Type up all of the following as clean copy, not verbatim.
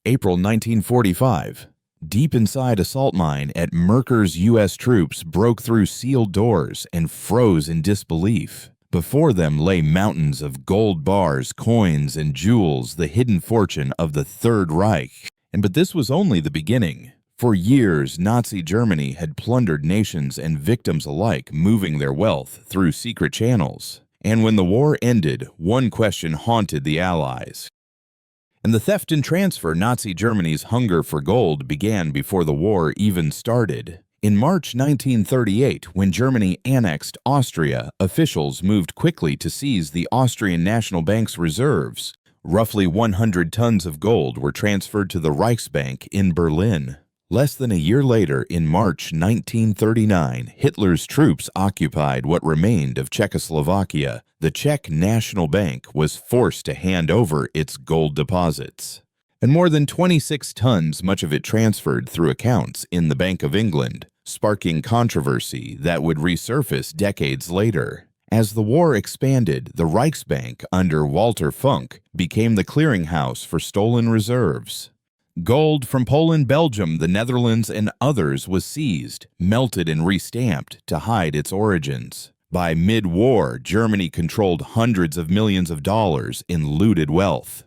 April 1945. Deep inside a salt mine at Merkers, U.S. troops broke through sealed doors and froze in disbelief. Before them lay mountains of gold bars, coins, and jewels, the hidden fortune of the Third Reich. But this was only the beginning. For years, Nazi Germany had plundered nations and victims alike, moving their wealth through secret channels. And when the war ended, one question haunted the Allies. And the theft and transfer Nazi Germany's hunger for gold began before the war even started. In March 1938, when Germany annexed Austria, officials moved quickly to seize the Austrian National Bank's reserves. Roughly 100 tons of gold were transferred to the Reichsbank in Berlin. Less than a year later, in March 1939, Hitler's troops occupied what remained of Czechoslovakia. The Czech National Bank was forced to hand over its gold deposits. And more than 26 tons, much of it transferred through accounts in the Bank of England, sparking controversy that would resurface decades later. As the war expanded, the Reichsbank, under Walter Funk, became the clearinghouse for stolen reserves. Gold from Poland, Belgium, the Netherlands, and others was seized, melted, and restamped to hide its origins. By mid-war, Germany controlled hundreds of millions of dollars in looted wealth.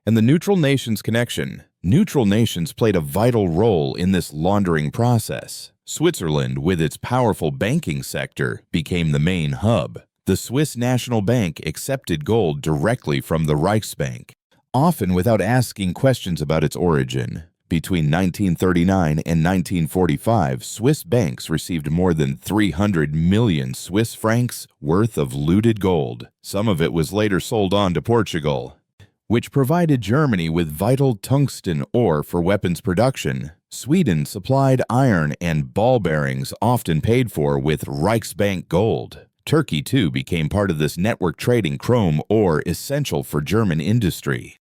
And the neutral nations connection. Neutral nations played a vital role in this laundering process. Switzerland, with its powerful banking sector, became the main hub. The Swiss National Bank accepted gold directly from the Reichsbank, often without asking questions about its origin. Between 1939 and 1945, Swiss banks received more than 300 million Swiss francs worth of looted gold. Some of it was later sold on to Portugal, which provided Germany with vital tungsten ore for weapons production. Sweden supplied iron and ball bearings, often paid for with Reichsbank gold. Turkey, too, became part of this network, trading chrome ore essential for German industry.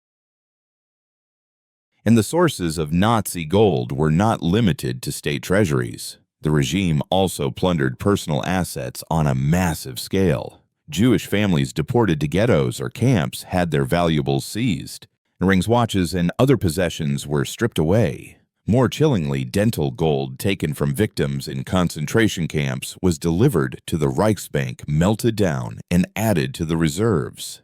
And the sources of Nazi gold were not limited to state treasuries. The regime also plundered personal assets on a massive scale. Jewish families deported to ghettos or camps had their valuables seized. Rings, watches, and other possessions were stripped away. More chillingly, dental gold taken from victims in concentration camps was delivered to the Reichsbank, melted down, and added to the reserves.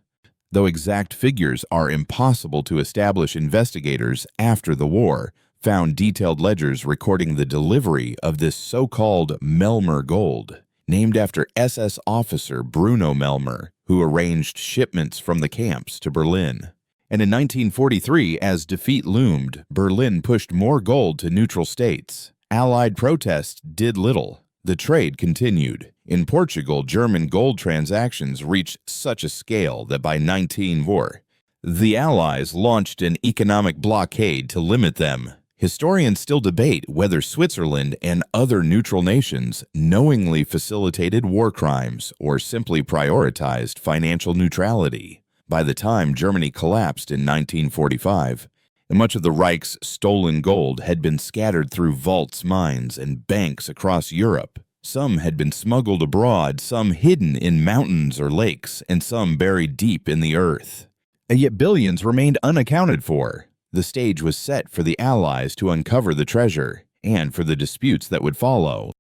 Though exact figures are impossible to establish, investigators after the war found detailed ledgers recording the delivery of this so-called Melmer gold, named after SS officer Bruno Melmer, who arranged shipments from the camps to Berlin. And in 1943, as defeat loomed, Berlin pushed more gold to neutral states. Allied protests did little. The trade continued. In Portugal, German gold transactions reached such a scale that by 1904, the Allies launched an economic blockade to limit them. Historians still debate whether Switzerland and other neutral nations knowingly facilitated war crimes or simply prioritized financial neutrality. By the time Germany collapsed in 1945, much of the Reich's stolen gold had been scattered through vaults, mines, and banks across Europe. Some had been smuggled abroad, some hidden in mountains or lakes, and some buried deep in the earth. And yet billions remained unaccounted for. The stage was set for the Allies to uncover the treasure, and for the disputes that would follow.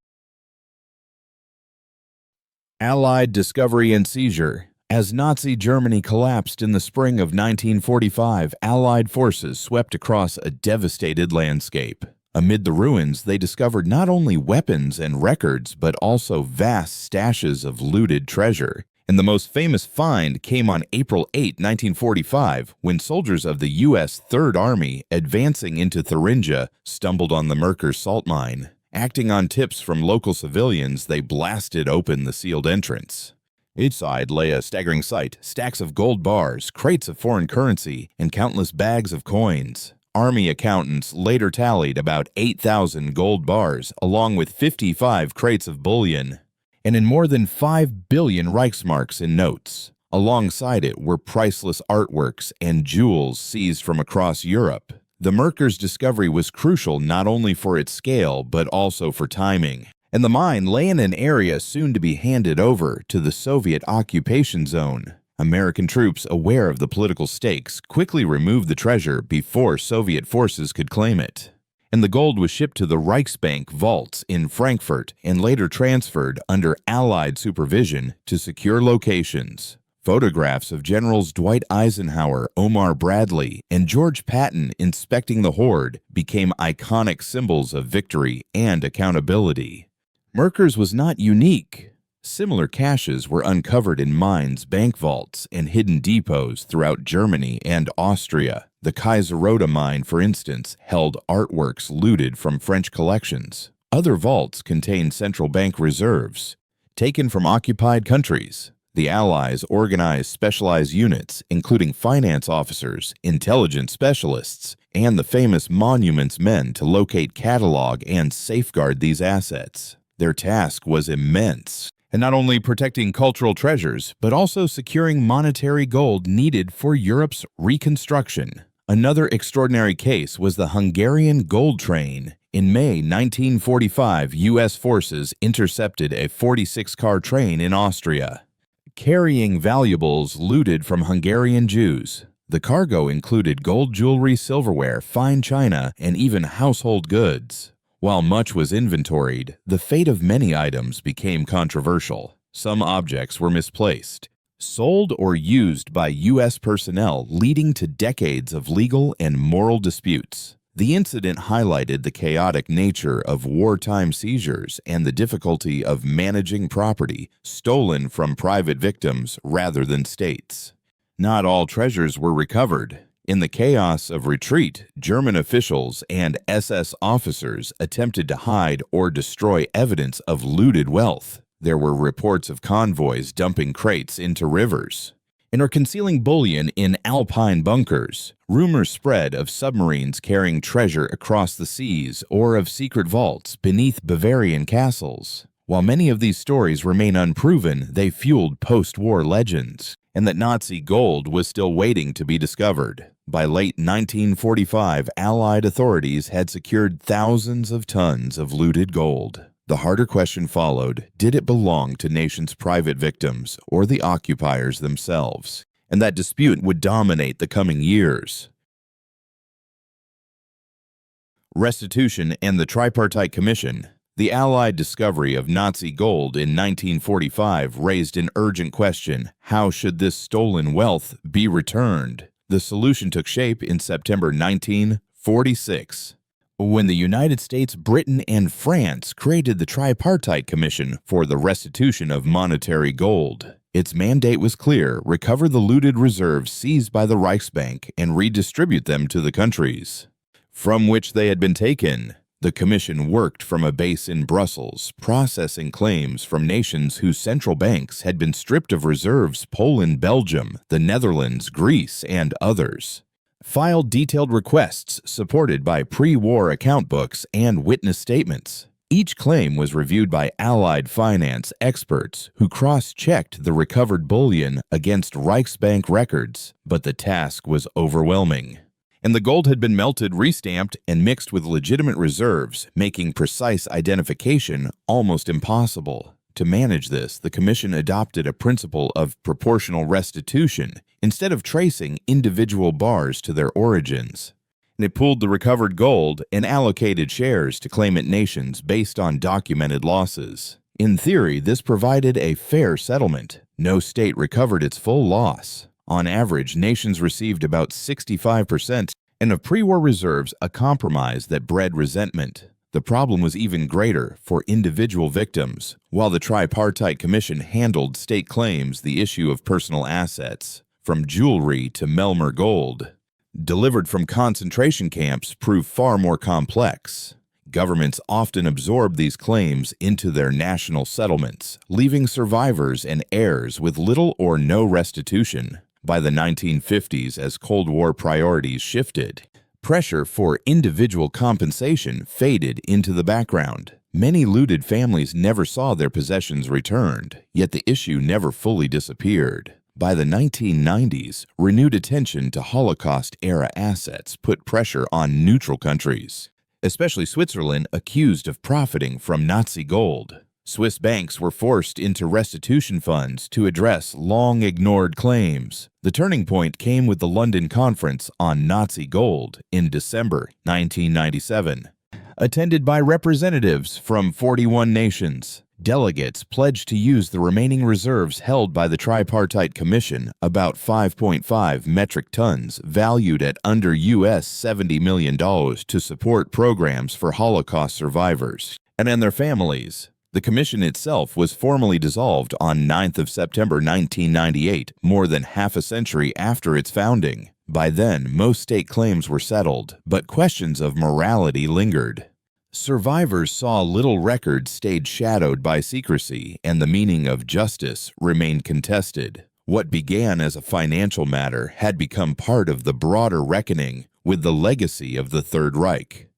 Allied discovery and seizure. As Nazi Germany collapsed in the spring of 1945, Allied forces swept across a devastated landscape. Amid the ruins, they discovered not only weapons and records, but also vast stashes of looted treasure. And the most famous find came on April 8, 1945, when soldiers of the U.S. Third Army, advancing into Thuringia, stumbled on the Merkers salt mine. Acting on tips from local civilians, they blasted open the sealed entrance. Inside lay a staggering sight: stacks of gold bars, crates of foreign currency, and countless bags of coins. Army accountants later tallied about 8,000 gold bars, along with 55 crates of bullion, and in more than 5 billion Reichsmarks in notes. Alongside it were priceless artworks and jewels seized from across Europe. The Merkers discovery was crucial not only for its scale, but also for timing. And the mine lay in an area soon to be handed over to the Soviet occupation zone. American troops, aware of the political stakes, quickly removed the treasure before Soviet forces could claim it. And the gold was shipped to the Reichsbank vaults in Frankfurt and later transferred under Allied supervision to secure locations. Photographs of Generals Dwight Eisenhower, Omar Bradley, and George Patton inspecting the hoard became iconic symbols of victory and accountability. Merkers was not unique. Similar caches were uncovered in mines, bank vaults, and hidden depots throughout Germany and Austria. The Kaiserota mine, for instance, held artworks looted from French collections. Other vaults contained central bank reserves, taken from occupied countries. The Allies organized specialized units, including finance officers, intelligence specialists, and the famous Monuments Men to locate, catalog, and safeguard these assets. Their task was immense, and not only protecting cultural treasures, but also securing monetary gold needed for Europe's reconstruction. Another extraordinary case was the Hungarian gold train. In May 1945, U.S. forces intercepted a 46-car train in Austria, carrying valuables looted from Hungarian Jews. The cargo included gold jewelry, silverware, fine china, and even household goods. While much was inventoried, the fate of many items became controversial. Some objects were misplaced, sold or used by U.S. personnel, leading to decades of legal and moral disputes. The incident highlighted the chaotic nature of wartime seizures and the difficulty of managing property stolen from private victims rather than states. Not all treasures were recovered. In the chaos of retreat, German officials and SS officers attempted to hide or destroy evidence of looted wealth. There were reports of convoys dumping crates into rivers and are concealing bullion in alpine bunkers. Rumors spread of submarines carrying treasure across the seas or of secret vaults beneath Bavarian castles. While many of these stories remain unproven, they fueled post-war legends, and that Nazi gold was still waiting to be discovered. By late 1945, Allied authorities had secured thousands of tons of looted gold. The harder question followed: did it belong to nations' private victims or the occupiers themselves? And that dispute would dominate the coming years. Restitution and the Tripartite Commission. The Allied discovery of Nazi gold in 1945 raised an urgent question: how should this stolen wealth be returned? The solution took shape in September 1946. When the United States, Britain, and France created the Tripartite Commission for the restitution of monetary gold. Its mandate was clear: recover the looted reserves seized by the Reichsbank and redistribute them to the countries from which they had been taken. The commission worked from a base in Brussels, processing claims from nations whose central banks had been stripped of reserves: Poland, Belgium, the Netherlands, Greece, and others. Filed detailed requests supported by pre-war account books and witness statements. Each claim was reviewed by Allied finance experts who cross-checked the recovered bullion against Reichsbank records, but the task was overwhelming. And the gold had been melted, restamped, and mixed with legitimate reserves, making precise identification almost impossible. To manage this, the Commission adopted a principle of proportional restitution instead of tracing individual bars to their origins. And it pooled the recovered gold and allocated shares to claimant nations based on documented losses. In theory, this provided a fair settlement. No state recovered its full loss. On average, nations received about 65%, and of pre-war reserves, a compromise that bred resentment. The problem was even greater for individual victims. While the Tripartite Commission handled state claims, the issue of personal assets, from jewelry to Melmer gold, delivered from concentration camps, proved far more complex. Governments often absorbed these claims into their national settlements, leaving survivors and heirs with little or no restitution. By the 1950s, as Cold War priorities shifted, pressure for individual compensation faded into the background. Many looted families never saw their possessions returned, yet the issue never fully disappeared. By the 1990s, renewed attention to Holocaust-era assets put pressure on neutral countries, especially Switzerland, accused of profiting from Nazi gold. Swiss banks were forced into restitution funds to address long-ignored claims. The turning point came with the London Conference on Nazi Gold in December 1997. Attended by representatives from 41 nations, delegates pledged to use the remaining reserves held by the Tripartite Commission, about 5.5 metric tons, valued at under US $70 million, to support programs for Holocaust survivors and their families. The commission itself was formally dissolved on 9th of September 1998, more than half a century after its founding. By then, most state claims were settled, but questions of morality lingered. Survivors saw little record stayed shadowed by secrecy, and the meaning of justice remained contested. What began as a financial matter had become part of the broader reckoning with the legacy of the Third Reich.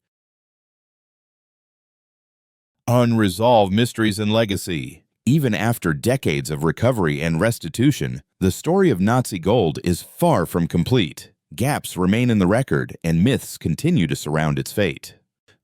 Unresolved mysteries and legacy. Even after decades of recovery and restitution, the story of Nazi gold is far from complete. Gaps remain in the record, and myths continue to surround its fate.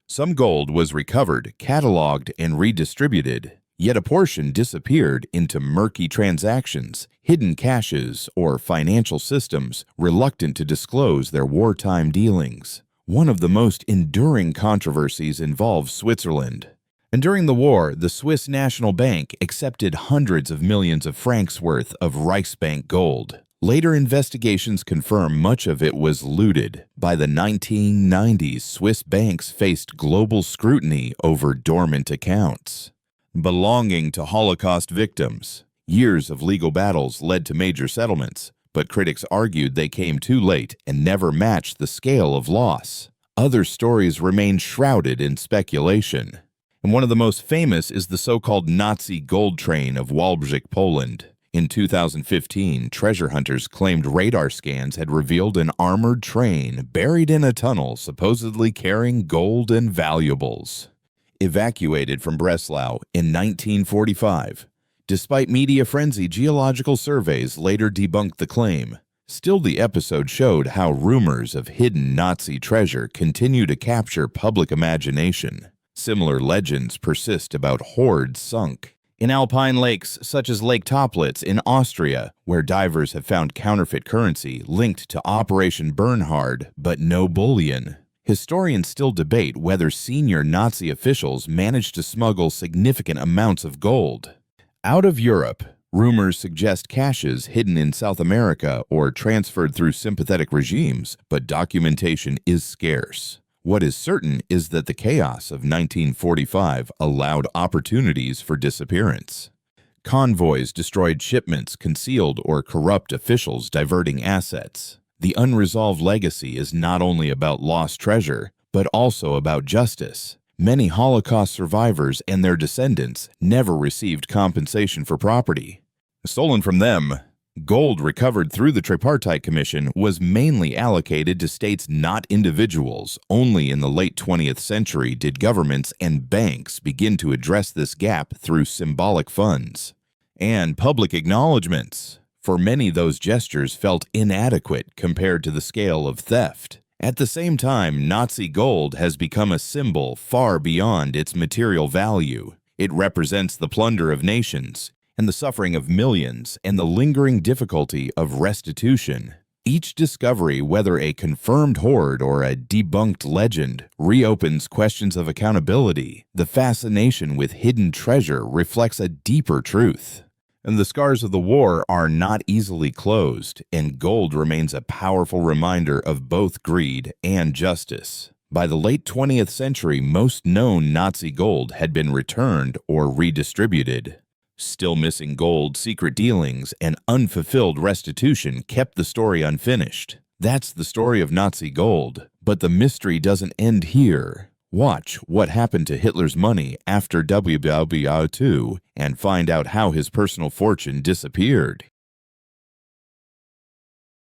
Some gold was recovered, cataloged, and redistributed, yet a portion disappeared into murky transactions, hidden caches, or financial systems reluctant to disclose their wartime dealings. One of the most enduring controversies involves Switzerland. And during the war, the Swiss National Bank accepted hundreds of millions of francs worth of Reichsbank gold. Later investigations confirm much of it was looted. By the 1990s, Swiss banks faced global scrutiny over dormant accounts belonging to Holocaust victims. Years of legal battles led to major settlements, but critics argued they came too late and never matched the scale of loss. Other stories remain shrouded in speculation. And one of the most famous is the so-called Nazi gold train of Wałbrzych, Poland. In 2015, treasure hunters claimed radar scans had revealed an armored train buried in a tunnel supposedly carrying gold and valuables. Evacuated from Breslau in 1945. Despite media frenzy, geological surveys later debunked the claim. Still, the episode showed how rumors of hidden Nazi treasure continue to capture public imagination. Similar legends persist about hoards sunk in alpine lakes such as Lake Toplitz in Austria, where divers have found counterfeit currency linked to Operation Bernhard, but no bullion. Historians still debate whether senior Nazi officials managed to smuggle significant amounts of gold out of Europe. Rumors suggest caches hidden in South America or transferred through sympathetic regimes, but documentation is scarce. What is certain is that the chaos of 1945 allowed opportunities for disappearance. Convoys destroyed shipments, concealed or corrupt officials diverting assets. The unresolved legacy is not only about lost treasure, but also about justice. Many Holocaust survivors and their descendants never received compensation for property stolen from them. Gold recovered through the Tripartite Commission was mainly allocated to states, not individuals. Only in the late 20th century did governments and banks begin to address this gap through symbolic funds and public acknowledgments. For many, those gestures felt inadequate compared to the scale of theft. At the same time, Nazi gold has become a symbol far beyond its material value. It represents the plunder of nations, and the suffering of millions, and the lingering difficulty of restitution. Each discovery, whether a confirmed hoard or a debunked legend, reopens questions of accountability. The fascination with hidden treasure reflects a deeper truth. And the scars of the war are not easily closed, and gold remains a powerful reminder of both greed and justice. By the late 20th century, most known Nazi gold had been returned or redistributed. Still missing gold, secret dealings, and unfulfilled restitution kept the story unfinished. That's the story of Nazi gold. But the mystery doesn't end here. Watch what happened to Hitler's money after WW2 and find out how his personal fortune disappeared.